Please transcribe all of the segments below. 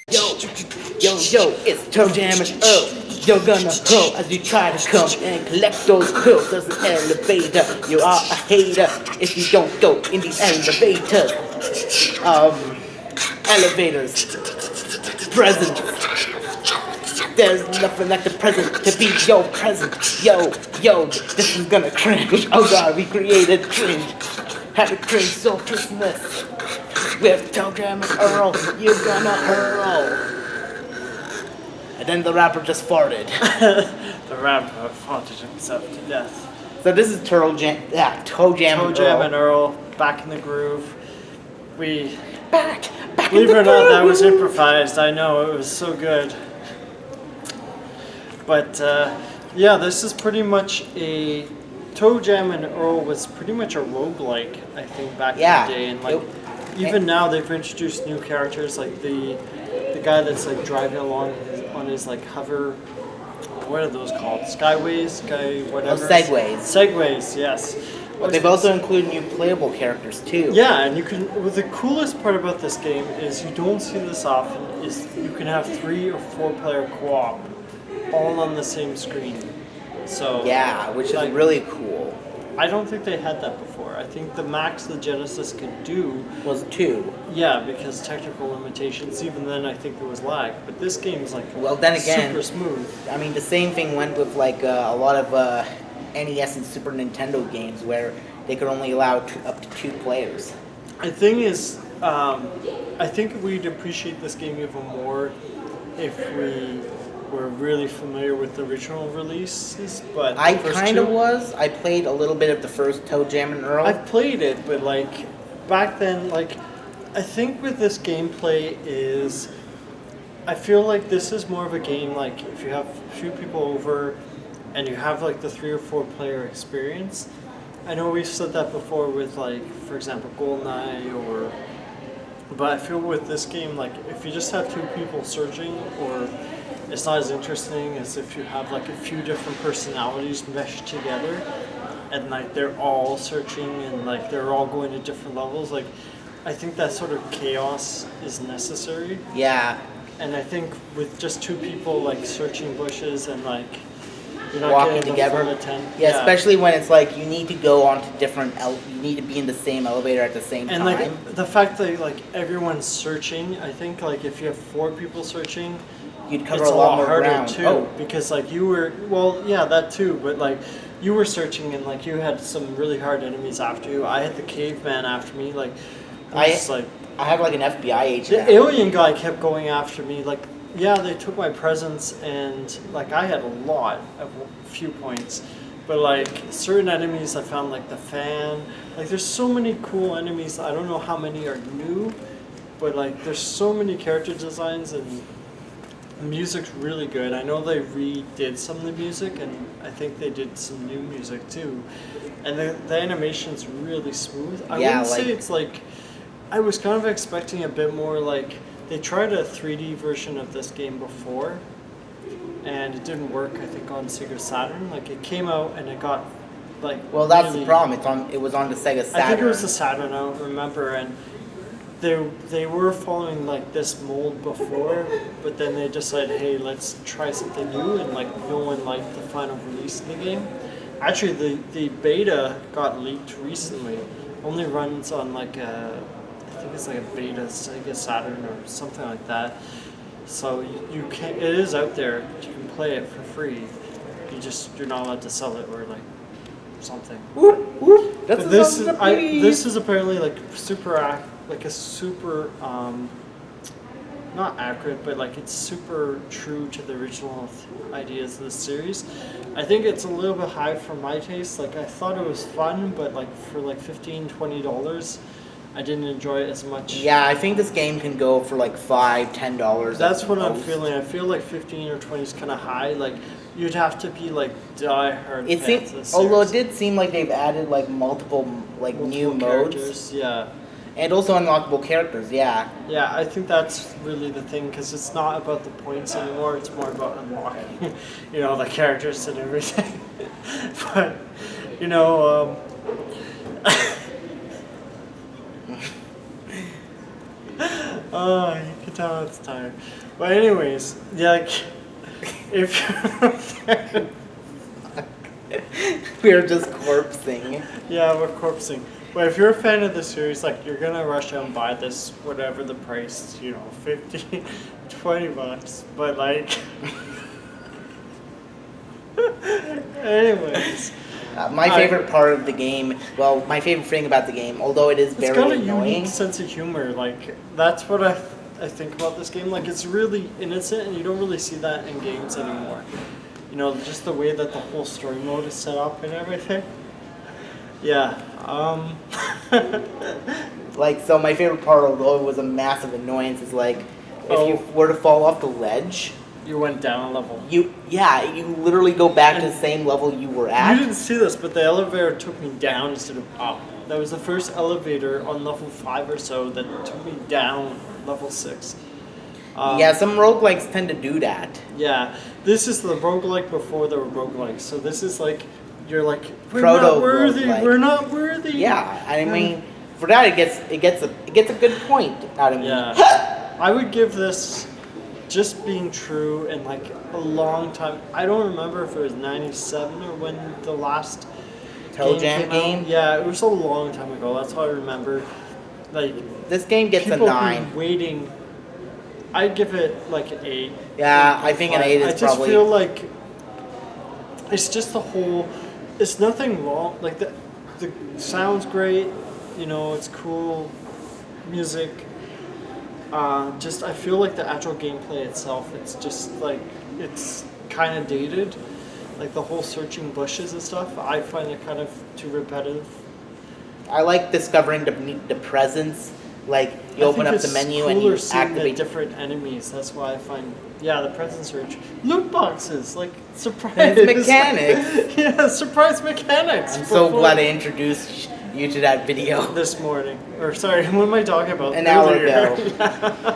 Yo, it's ToeJam Earl. You're gonna hurl as you try to come and collect those pills. There's an elevator. You are a hater if you don't go in the elevator. Elevators. Present. There's nothing like the present to be your present. Yo, this is gonna cringe. Oh god, we created cringe. Had to cringe so Christmas. With ToeJam Earl, you're gonna hurl. And then the rapper just farted. The rapper farted himself to death. So this is ToeJam ToeJam and Earl, back in the groove. Back Believe it or not, that was improvised. I know, it was so good. But yeah, this is pretty much a... ToeJam and Earl was pretty much a roguelike, I think, back in the day. And like, even now they've introduced new characters, like the guy that's like driving along on his like hover, what are those called? Skyways? Whatever. Oh, segways. Segways, yes. But they've also included new playable characters too. Yeah, and you can. Well, the coolest part about this game is you don't see this often. Is you can have 3 or 4 player co-op, all on the same screen. So yeah, which is really cool. I don't think they had that before. I think the max the Genesis could do was 2. Yeah, because technical limitations. Even then, I think there was lag. But this game is like then again, super smooth. I mean, the same thing went with like a lot of NES and Super Nintendo games where they could only allow up to 2 players. The thing is, I think we'd appreciate this game even more if we were really familiar with the original releases, but I kind of was. I played a little bit of the first ToeJam and Earl. I've played it, but like back then, like I think with this gameplay is, I feel like this is more of a game like if you have a few people over, and you have like the 3 or 4 player experience. I know we've said that before with like, for example, GoldenEye but I feel with this game like if you just have 2 people searching or it's not as interesting as if you have like a few different personalities meshed together and like they're all searching and like they're all going to different levels. Like I think that sort of chaos is necessary. Yeah. And I think with just 2 people like searching bushes and like you're not walking getting together. The full attention. Yeah, especially when it's like you need to go onto different. You need to be in the same elevator at the same time. And like the fact that like everyone's searching, I think like if you have 4 people searching, you'd cover it's a lot more harder ground too, because like you were, well, yeah, that too, but like you were searching and like you had some really hard enemies after you. I had the caveman after me, like I had like an FBI agent. The alien guy kept going after me. Like, yeah, they took my presents and like I had a lot of few points, but like certain enemies I found, like the fan. Like there's so many cool enemies. I don't know how many are new, but like there's so many character designs and the music's really good. I know they redid some of the music, and I think they did some new music too. And the animation's really smooth. I wouldn't say it's like... I was kind of expecting a bit more like... They tried a 3D version of this game before, and it didn't work, I think, on Sega Saturn. Like, it came out and it got, like... Well, that's the problem. It was on the Sega Saturn. I think it was the Saturn, I don't remember, and... They were following like this mold before, but then they decided, hey, let's try something new, and like no one liked the final release of the game. Actually, the beta got leaked recently. Only runs on like I think it's like a beta Sega Saturn or something like that. So you can, it is out there. You can play it for free. You're not allowed to sell it or like something. But this is apparently like a super, not accurate, but like it's super true to the original ideas of the series. I think it's a little bit high for my taste. Like I thought it was fun, but like for like $15, $20, I didn't enjoy it as much. Yeah, I think this game can go for like $5, $10. That's what I'm feeling. I feel like 15 or 20 is kind of high. Like you'd have to be like diehard fans. Although it did seem like they've added like multiple new modes. Yeah. And also unlockable characters, yeah. Yeah, I think that's really the thing, because it's not about the points anymore, it's more about unlocking, the characters and everything. But, you could tell No, it's tired. But anyways, yeah, like, if you're a fan, We're just corpsing. yeah, we're corpsing. But if you're a fan of the series, like, you're gonna rush out and buy this, whatever the price, 50, $20. But like, anyways. My favorite part of the game, well, my favorite thing about the game, although it is It's very got a annoying. unique sense of humor. Like, that's what I think about this game. Like, it's really innocent, and you don't really see that in games anymore. Just the way that the whole story mode is set up and everything. Yeah. So my favorite part, although it was a massive annoyance, is like, if you were to fall off the ledge, You went down a level. you literally go back to the same level you were at. You didn't see this, but the elevator took me down instead of up. That was the first elevator on level 5 or so that took me down level 6. Some roguelikes tend to do that. Yeah, this is the roguelike before there were roguelikes. So this is like, you're like, we're Proto not worthy, roguelike. we're not worthy. Yeah, I mean, for that it gets a good point out of me. Yeah. I would give this, just being true, and like a long time. I don't remember if it was 97 or when the last ToeJam game? Yeah, it was a long time ago. That's how I remember. Like, This game gets a people 9. been waiting. I'd give it like an 8. Yeah, I think an 8 is I just probably. feel like it's just the whole. It's nothing wrong. Like the sounds great. It's cool music. Just I feel like the actual gameplay itself. It's just like it's kind of dated. Like the whole searching bushes and stuff. I find it kind of too repetitive. I like discovering the presence. Like you open up the menu and you activate the different enemies. That's why I find the presence search, loot boxes, like surprise mechanics. Yeah, surprise mechanics. I'm so glad I introduced you to that video. This morning, or sorry, what am I talking about? An hour Earlier. ago.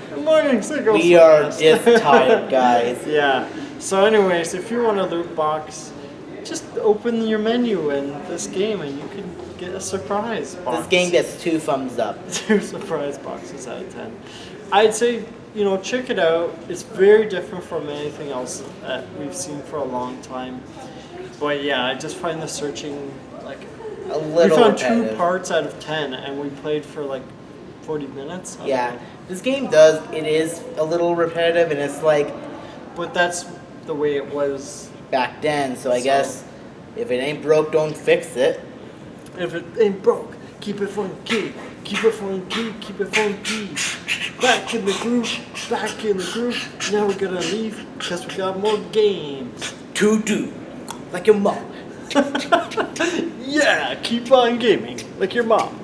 Good morning, Sickles. We are just tired, guys. Yeah. So, anyways, if you want a loot box, just open your menu in this game, and you can get a surprise box. This game gets 2 thumbs up. 2 surprise boxes out of 10. I'd say, check it out. It's very different from anything else that we've seen for a long time. But yeah, I just find the searching like A little we found repetitive. 2 parts out of 10, and we played for like 40 minutes. I don't Yeah, know. this game it is a little repetitive, and it's like But that's the way it was. back then, so I guess if it ain't broke, don't fix it. If it ain't broke, keep it funky. Keep it funky, keep it funky. Back in the groove, back in the groove. Now we're gonna leave because we got more games. To do, like your mom. Yeah, keep on gaming like your mom.